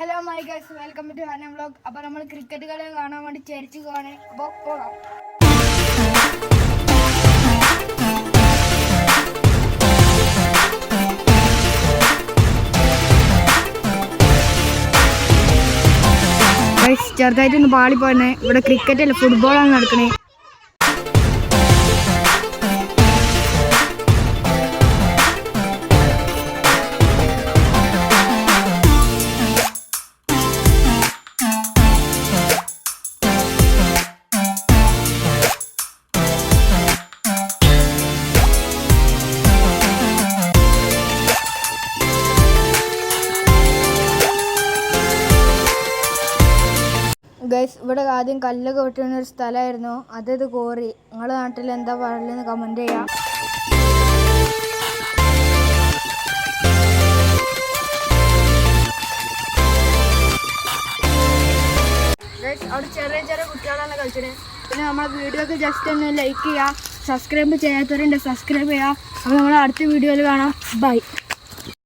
Hello my guys, welcome to Hana vlog. അപ്പോൾ നമ്മൾ cricket കളി കാണാൻ വേണ്ടി ചേരിച്ചു പോവാണ്. അപ്പോൾ പോകാം. ചെറുതായിട്ടൊന്ന് പാളി പോന്നെ. ഇവിടെ ക്രിക്കറ്റ് അല്ല, ഫുട്ബോളാണ് നടക്കണേ. ഗൈസ്, ഇവിടെ ആദ്യം കല്ലൊക്കെ വെട്ടുന്ന ഒരു സ്ഥലമായിരുന്നു. ഇത് കോറി. നിങ്ങളുടെ നാട്ടിൽ എന്താ പറയുന്നത് കമൻറ്റ് ചെയ്യാം. ഗൈസ്, അവിടെ ചെറിയ ചെറിയ കുട്ടികളാണ് കളിച്ചത്. പിന്നെ നമ്മളെ വീഡിയോ ഒക്കെ ജസ്റ്റ് ഒന്ന് ലൈക്ക് ചെയ്യുക. സബ്സ്ക്രൈബ് ചെയ്യാത്തവരുണ്ട്, സബ്സ്ക്രൈബ് ചെയ്യുക. അപ്പോൾ നമ്മൾ അടുത്ത വീഡിയോയിൽ കാണാം. ബൈ.